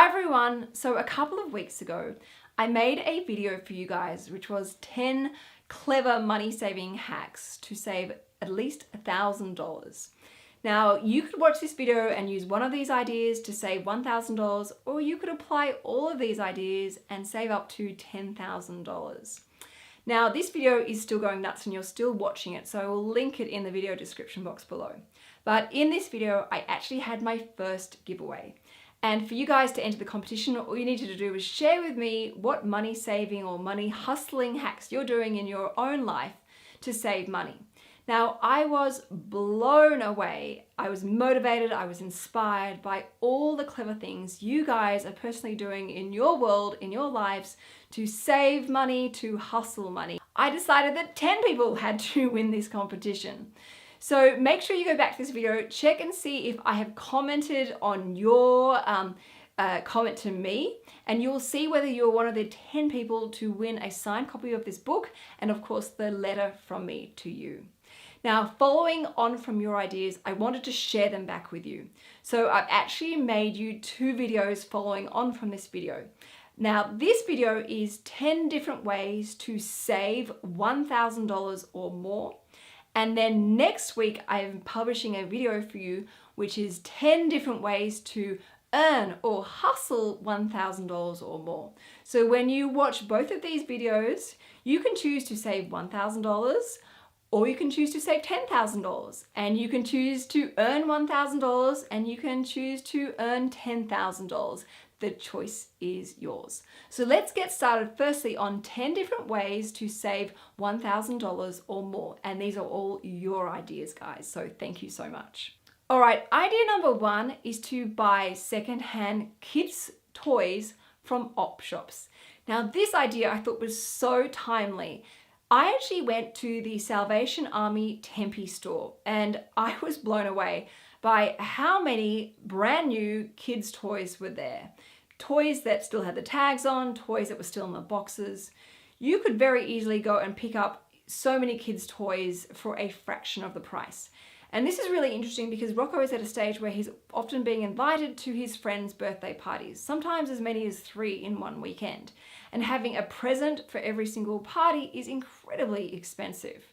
everyone, so a couple of weeks ago I made a video for you guys which was 10 clever money saving hacks to save at least $1,000. Now you could watch this video and use one of these ideas to save $1,000, or you could apply all of these ideas and save up to $10,000. Now this video is still going nuts and you're still watching it, so I will link it in the video description box below. But in this video I actually had my first giveaway. And for you guys to enter the competition, all you needed to do was share with me what money saving or money hustling hacks you're doing in your own life to save money. Now, I was blown away. I was motivated, I was inspired by all the clever things you guys are personally doing in your world, in your lives, to save money, to hustle money. I decided that 10 people had to win this competition. So make sure you go back to this video, check and see if I have commented on your comment to me, and you'll see whether you're one of the 10 people to win a signed copy of this book and of course the letter from me to you. Now, following on from your ideas, I wanted to share them back with you. So I've actually made you 2 videos following on from this video. Now, this video is 10 different ways to save $1,000 or more. And then next week, I am publishing a video for you, which is 10 different ways to earn or hustle $1,000 or more. So when you watch both of these videos, you can choose to save $1,000, or you can choose to save $10,000, and you can choose to earn $1,000, and you can choose to earn $10,000. The choice is yours. So let's get started firstly on 10 different ways to save $1,000 or more. And these are all your ideas, guys. So thank you so much. All right, idea number 1 is to buy secondhand kids' toys from op shops. Now this idea I thought was so timely. I actually went to the Salvation Army Tempe store and I was blown away by how many brand new kids' toys were there. Toys that still had the tags on, toys that were still in the boxes. You could very easily go and pick up so many kids' toys for a fraction of the price. And this is really interesting because Rocco is at a stage where he's often being invited to his friends' birthday parties, sometimes as many as 3 in one weekend. And having a present for every single party is incredibly expensive.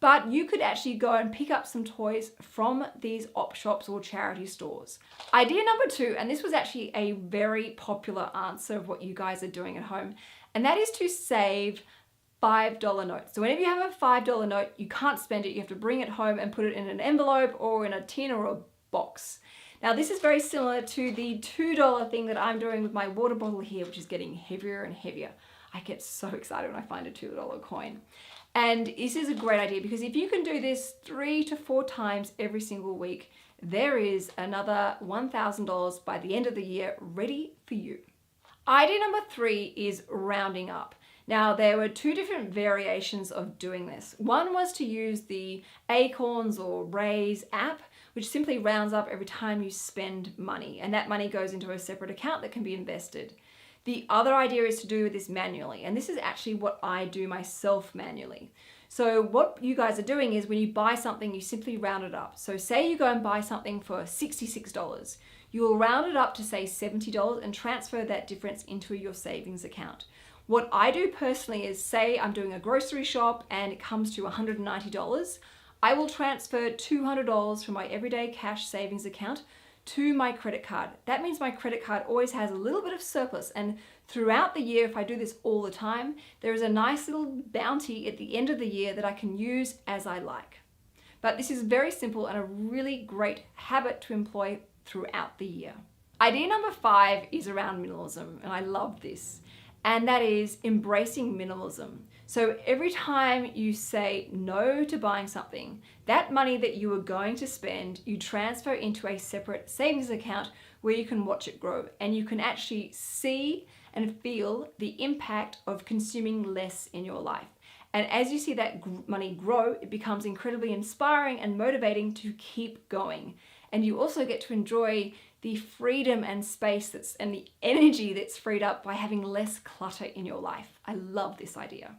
But you could actually go and pick up some toys from these op shops or charity stores. Idea number 2, and this was actually a very popular answer of what you guys are doing at home, and that is to save $5 notes. So whenever you have a $5 note, you can't spend it. You have to bring it home and put it in an envelope or in a tin or a box. Now this is very similar to the $2 thing that I'm doing with my water bottle here, which is getting heavier and heavier. I get so excited when I find a $2 coin. And this is a great idea because if you can do this 3 to 4 times every single week, there is another $1,000 by the end of the year ready for you. Idea number 3 is rounding up. Now, there were 2 different variations of doing this. One was to use the Acorns or Raise app, which simply rounds up every time you spend money, and that money goes into a separate account that can be invested. The other idea is to do this manually, and this is actually what I do myself manually. So what you guys are doing is when you buy something, you simply round it up. So say you go and buy something for $66. You will round it up to say $70 and transfer that difference into your savings account. What I do personally is say I'm doing a grocery shop and it comes to $190. I will transfer $200 from my everyday cash savings account to my credit card. That means my credit card always has a little bit of surplus, and throughout the year, if I do this all the time, there is a nice little bounty at the end of the year that I can use as I like. But this is very simple and a really great habit to employ throughout the year. Idea number 5 is around minimalism, and I love this. And that is embracing minimalism. So every time you say no to buying something, that money that you are going to spend, you transfer into a separate savings account where you can watch it grow, and you can actually see and feel the impact of consuming less in your life. And as you see that money grow, it becomes incredibly inspiring and motivating to keep going. And you also get to enjoy the freedom and space and the energy that's freed up by having less clutter in your life. I love this idea.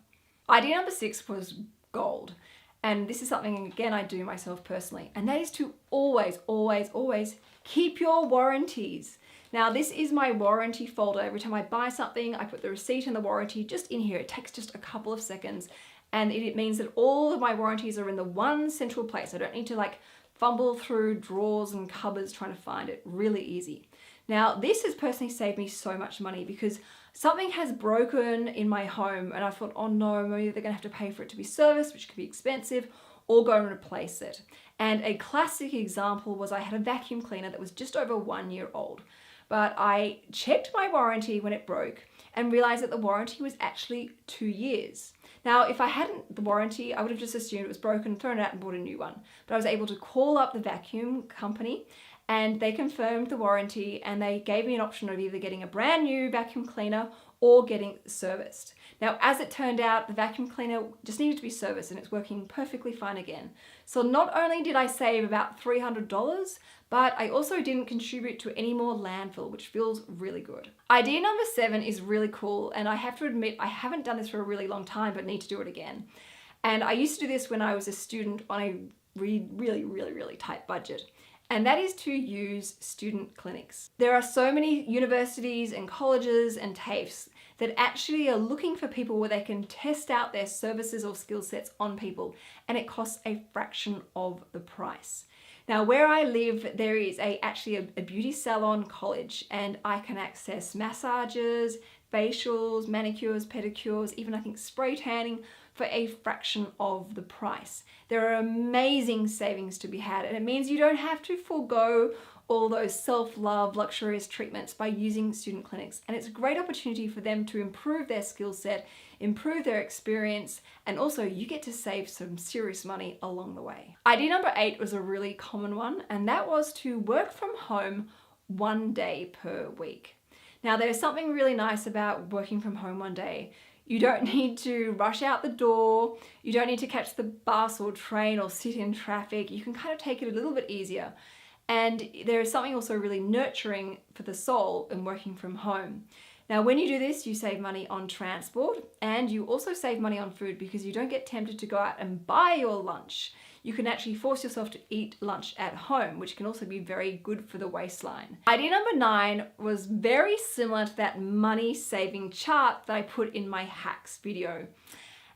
Idea number 6 was gold. And this is something, again, I do myself personally. And that is to always, always, always keep your warranties. Now this is my warranty folder. Every time I buy something, I put the receipt and the warranty just in here. It takes just a couple of seconds, and it means that all of my warranties are in the one central place. I don't need to like fumble through drawers and cupboards trying to find it. Really easy. Now this has personally saved me so much money because something has broken in my home and I thought, oh no, maybe they're gonna have to pay for it to be serviced, which could be expensive, or go and replace it. And a classic example was I had a vacuum cleaner that was just over 1 year old, but I checked my warranty when it broke and realized that the warranty was actually 2 years. Now, if I hadn't the warranty, I would have just assumed it was broken, thrown it out and bought a new one. But I was able to call up the vacuum company and they confirmed the warranty and they gave me an option of either getting a brand new vacuum cleaner or getting serviced. Now, as it turned out, the vacuum cleaner just needed to be serviced and it's working perfectly fine again. So not only did I save about $300, but I also didn't contribute to any more landfill, which feels really good. Idea number 7 is really cool, and I have to admit I haven't done this for a really long time, but need to do it again. And I used to do this when I was a student on a really tight budget. And that is to use student clinics. There are so many universities and colleges and TAFEs that actually are looking for people where they can test out their services or skill sets on people, and it costs a fraction of the price. Now, where I live, there is actually a beauty salon college, and I can access massages, facials, manicures, pedicures, even I think spray tanning for a fraction of the price. There are amazing savings to be had, and it means you don't have to forego all those self-love, luxurious treatments by using student clinics. And it's a great opportunity for them to improve their skill set, improve their experience, and also you get to save some serious money along the way. Idea number 8 was a really common one, and that was to work from home 1 day per week. Now, there's something really nice about working from home 1 day. You don't need to rush out the door. You don't need to catch the bus or train or sit in traffic. You can kind of take it a little bit easier. And there is something also really nurturing for the soul in working from home. Now, when you do this, you save money on transport and you also save money on food because you don't get tempted to go out and buy your lunch. You can actually force yourself to eat lunch at home, which can also be very good for the waistline. Idea number 9 was very similar to that money saving chart that I put in my hacks video.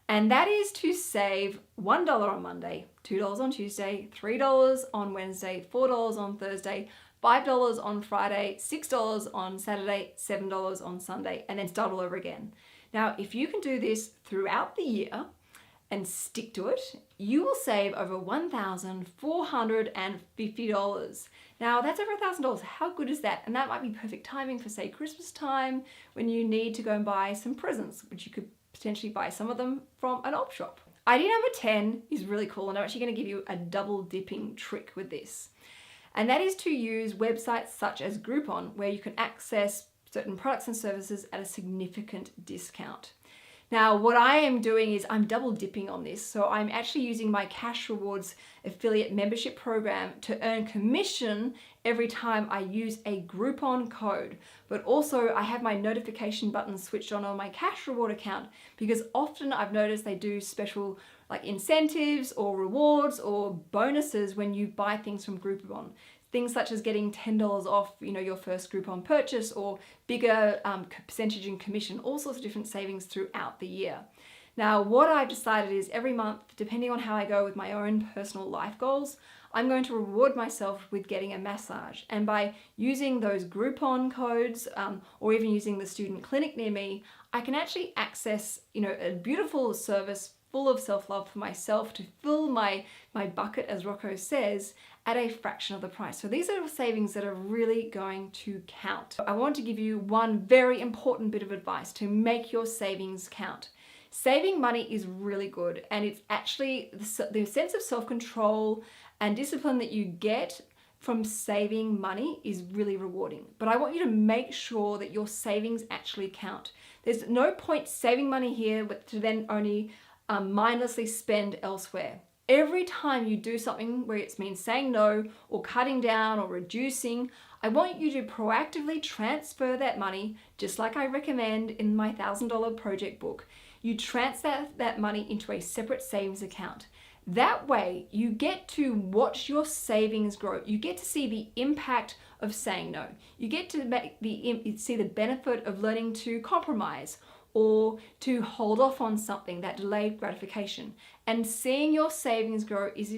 And that is to save $1 on Monday, $2 on Tuesday, $3 on Wednesday, $4 on Thursday, $5 on Friday, $6 on Saturday, $7 on Sunday, and then start all over again. Now, if you can do this throughout the year and stick to it, you will save over $1,450. Now, that's over $1,000. How good is that? And that might be perfect timing for, say, Christmas time when you need to go and buy some presents, which you could potentially buy some of them from an op shop. Idea number 10 is really cool, and I'm actually going to give you a double dipping trick with this. And that is to use websites such as Groupon, where you can access certain products and services at a significant discount. Now, what I am doing is I'm double dipping on this. So I'm actually using my Cash Rewards affiliate membership program to earn commission every time I use a Groupon code. But also I have my notification button switched on my Cash Reward account because often I've noticed they do special like incentives or rewards or bonuses when you buy things from Groupon. Things such as getting $10 off, your first Groupon purchase, or bigger percentage in commission, all sorts of different savings throughout the year. Now, what I've decided is every month, depending on how I go with my own personal life goals, I'm going to reward myself with getting a massage. And by using those Groupon codes, or even using the student clinic near me, I can actually access, a beautiful service full of self-love for myself to fill my bucket, as Rocco says, at a fraction of the price. So these are savings that are really going to count. I want to give you one very important bit of advice to make your savings count. Saving money is really good, and it's actually the sense of self-control and discipline that you get from saving money is really rewarding. But I want you to make sure that your savings actually count. There's no point saving money here to then only mindlessly spend elsewhere. Every time you do something where it means saying no or cutting down or reducing, I want you to proactively transfer that money, just like I recommend in my $1,000 project book. You transfer that money into a separate savings account. That way, you get to watch your savings grow. You get to see the impact of saying no. You get to see the benefit of learning to compromise or to hold off on something, that delayed gratification. And seeing your savings grow is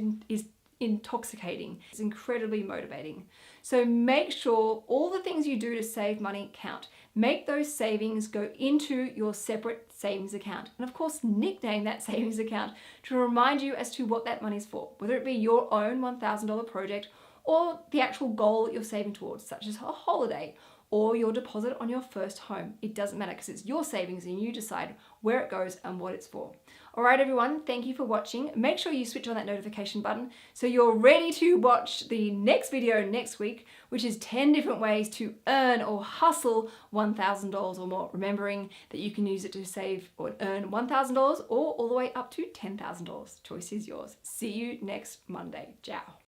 intoxicating. It's incredibly motivating. So make sure all the things you do to save money count. Make those savings go into your separate savings account. And of course, nickname that savings account to remind you as to what that money's for, whether it be your own $1,000 project or the actual goal that you're saving towards, such as a holiday or your deposit on your first home. It doesn't matter because it's your savings and you decide where it goes and what it's for. All right, everyone, thank you for watching. Make sure you switch on that notification button so you're ready to watch the next video next week, which is 10 different ways to earn or hustle $1,000 or more. Remembering that you can use it to save or earn $1,000 or all the way up to $10,000. Choice is yours. See you next Monday. Ciao.